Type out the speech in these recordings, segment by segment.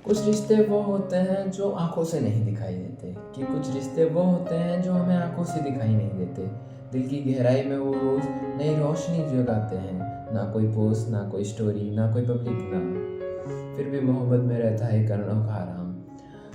कुछ रिश्ते वो होते हैं जो आंखों से नहीं दिखाई देते, कि कुछ रिश्ते वो होते हैं जो हमें आंखों से दिखाई नहीं देते। दिल की गहराई में वो रोज नई रोशनी जगाते हैं। ना कोई पोस्ट, ना कोई स्टोरी, ना कोई पब्लिक नाम, फिर भी मोहब्बत में रहता है एक अनोखा आराम।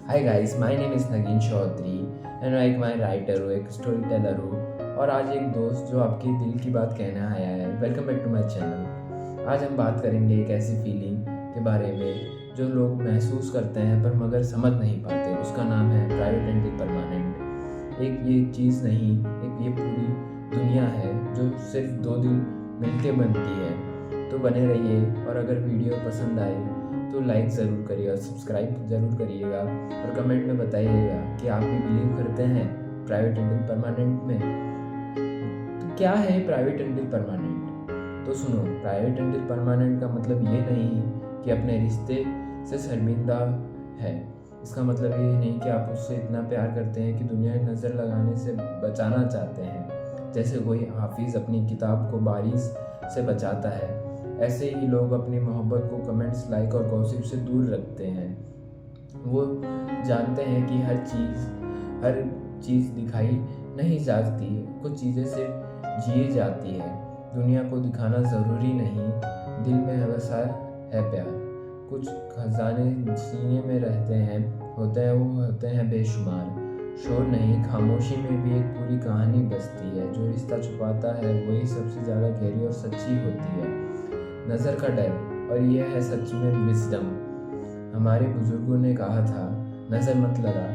Hi guys, my name is Nagin Chaudhary and मैं एक राइटर हूँ, एक स्टोरी टेलर हूँ और आज एक दोस्त जो आपकी दिल की बात कहने आया है। Welcome back to my channel. आज हम बात करेंगे एक ऐसी फीलिंग के बारे में जो लोग महसूस करते हैं पर मगर समझ नहीं पाते। उसका नाम है प्राइवेट एंड परमानेंट। एक ये चीज़ नहीं, एक ये पूरी दुनिया है जो सिर्फ दो दिल मिलके बनती है। तो बने रहिए और अगर वीडियो पसंद आए तो लाइक ज़रूर करिएगा, सब्सक्राइब ज़रूर करिएगा और कमेंट में बताइएगा कि आप भी बिलीव करते हैं प्राइवेट एंड परमानेंट में। तो क्या है प्राइवेट एंड परमानेंट? तो सुनो, प्राइवेट एंड परमानेंट का मतलब ये नहीं कि अपने रिश्ते से शर्मिंदा है। इसका मतलब ये नहीं कि आप उससे इतना प्यार करते हैं कि दुनिया नज़र लगाने से बचाना चाहते हैं। जैसे कोई हाफिज अपनी किताब को बारिश से बचाता है, ऐसे ही लोग अपनी मोहब्बत को कमेंट्स, लाइक और गॉसिप से दूर रखते हैं। वो जानते हैं कि हर चीज़ दिखाई नहीं जाती, कुछ चीज़ें सिर्फ जिए जाती है। दुनिया को दिखाना ज़रूरी नहीं, दिल में बसा है प्यार। कुछ खजाने सीने में रहते हैं, वो होते हैं बेशुमार। शोर नहीं, खामोशी में भी एक पूरी कहानी बसती है। जो रिश्ता छुपाता है वही सबसे ज़्यादा गहरी और सच्ची होती है। नज़र का डर, और यह है सच में विजडम। हमारे बुजुर्गों ने कहा था, नज़र मत लगा।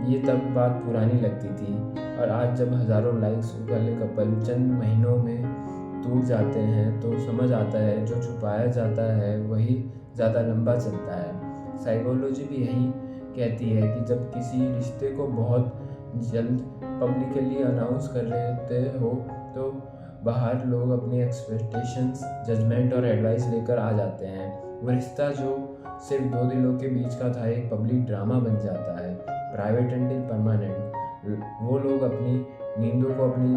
ये तब बात पुरानी लगती थी और आज जब हज़ारों लाइक्स वाले कपल चंद महीनों में टूट जाते हैं तो समझ आता है जो छुपाया जाता है वही ज़्यादा लंबा चलता है। साइकोलॉजी भी यही कहती है कि जब किसी रिश्ते को बहुत जल्द पब्लिकली अनाउंस कर रहे हो तो बाहर लोग अपनी एक्सपेक्टेशंस, जजमेंट और एडवाइस लेकर आ जाते हैं। वो रिश्ता जो सिर्फ दो दिलों के बीच का था एक पब्लिक ड्रामा बन जाता है। प्राइवेट एंड परमानेंट, वो लोग अपनी नींदों को, अपनी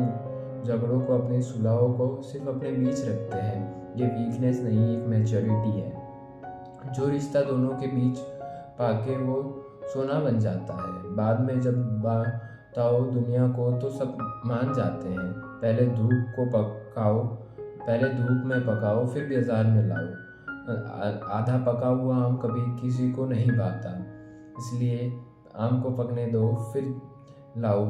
झगड़ों को, अपनी सुलहों को सिर्फ अपने बीच रखते हैं। ये वीकनेस नहीं, एक मैच्योरिटी है। जो रिश्ता दोनों के बीच पाके वो सोना बन जाता है। बाद में जब बताओ दुनिया को तो सब मान जाते हैं। पहले धूप में पकाओ फिर बाजार में लाओ। आधा पका हुआ आम कभी किसी को नहीं भाता, इसलिए आम को पकने दो फिर लाओ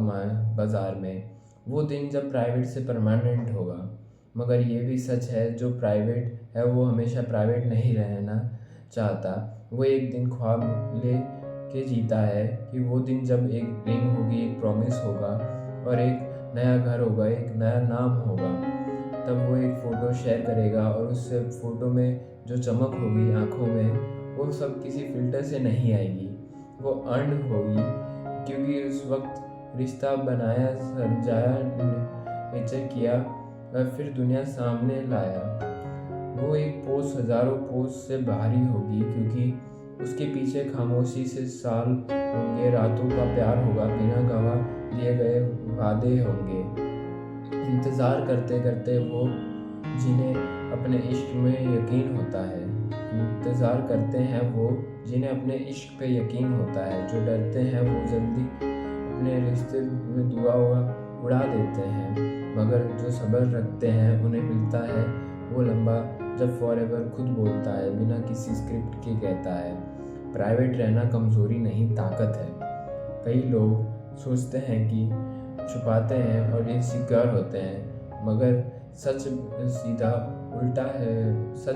बाजार में। वो दिन जब प्राइवेट से परमानेंट होगा। मगर ये भी सच है, जो प्राइवेट है वो हमेशा प्राइवेट नहीं रहना चाहता। वो एक दिन ख्वाब ले के जीता है कि वो दिन जब एक रिंग होगी, एक प्रॉमिस होगा और एक नया घर होगा, एक नया नाम होगा। तब वो एक फ़ोटो शेयर करेगा और उस फ़ोटो में जो चमक होगी आँखों में, वो सब किसी फ़िल्टर से नहीं आएगी, वो अर्न होगी। क्योंकि उस वक्त रिश्ता बनाया, समझाया, नेचर किया और फिर दुनिया सामने लाया। वो एक पोस्ट हज़ारों पोस्ट से भारी होगी, क्योंकि उसके पीछे खामोशी से साल होंगे, रातों का प्यार होगा, बिना गवाह दिए गए वादे होंगे। इंतज़ार करते करते वो जिन्हें अपने इश्क में यकीन होता है, इंतज़ार करते हैं वो जिन्हें अपने इश्क पे यकीन होता है। जो डरते हैं वो जल्दी अपने रिश्ते में दुआ उड़ा देते हैं, मगर जो सब्र रखते हैं उन्हें मिलता है वो लम्बा जब फॉरएवर खुद बोलता है, बिना किसी स्क्रिप्ट के कहता है। प्राइवेट रहना कमज़ोरी नहीं, ताकत है। कई लोग सोचते हैं कि छुपाते हैं और इनसिक्योर होते हैं, मगर सच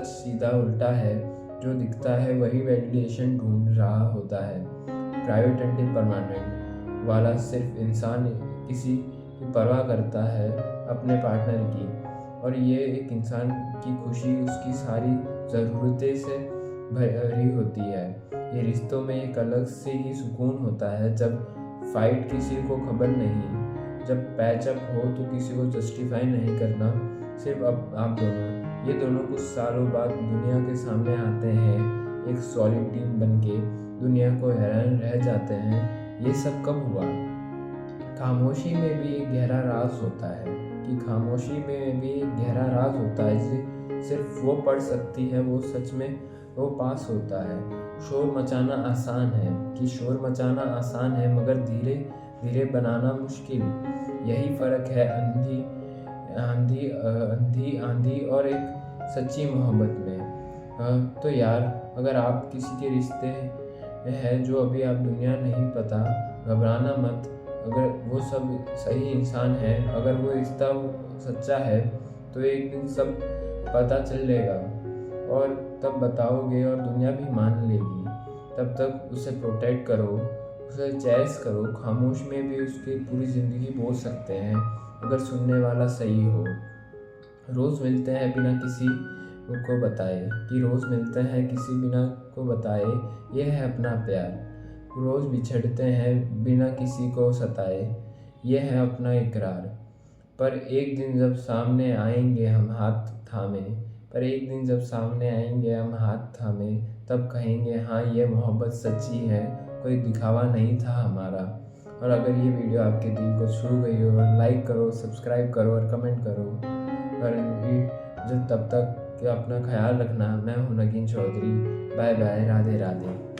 सीधा उल्टा है। जो दिखता है वही वैलिडेशन ढूंढ रहा होता है। प्राइवेट एंड परमानेंट वाला सिर्फ इंसान किसी की परवाह करता है, अपने पार्टनर की, और ये एक इंसान की खुशी उसकी सारी ज़रूरतें से भरी होती है। ये रिश्तों में एक अलग से ही सुकून होता है। जब फाइट किसी को खबर नहीं, जब पैचअप हो तो किसी को जस्टिफाई नहीं करना, सिर्फ आप दोनों। ये दोनों कुछ सालों बाद दुनिया के सामने आते हैं, एक सॉलिड टीम बनके दुनिया को हैरान रह जाते हैं। ये सब कब हुआ? खामोशी में भी एक गहरा राज होता है, कि खामोशी में भी एक गहरा राज होता है जिसे सिर्फ वो पढ़ सकती है। वो सच में वो पास होता है। शोर मचाना आसान है मगर धीरे धीरे बनाना मुश्किल। यही फ़र्क है आंधी और एक सच्ची मोहब्बत में। तो यार, अगर आप किसी के रिश्ते हैं जो अभी आप दुनिया नहीं पता, घबराना मत। अगर वो सब सही इंसान है, अगर वो रिश्ता सच्चा है, तो एक दिन सब पता चलेगा और तब बताओगे और दुनिया भी मान लेगी। तब तक उसे प्रोटेक्ट करो, उसे चेरिश करो। खामोश में भी उसकी पूरी ज़िंदगी बोल सकते हैं अगर सुनने वाला सही हो। रोज़ मिलते हैं बिना किसी को बताए, यह है अपना प्यार। रोज़ बिछड़ते हैं बिना किसी को सताए, यह है अपना इकरार। पर एक दिन जब सामने आएंगे हम हाथ थामे, तब कहेंगे हाँ, ये मोहब्बत सच्ची है, कोई दिखावा नहीं था हमारा। और अगर ये वीडियो आपके दिल को छू गई हो, लाइक करो, सब्सक्राइब करो और कमेंट करो। और तब तक अपना ख्याल रखना। मैं हूँ नगीन चौधरी। Bye bye, Radhe Radhe.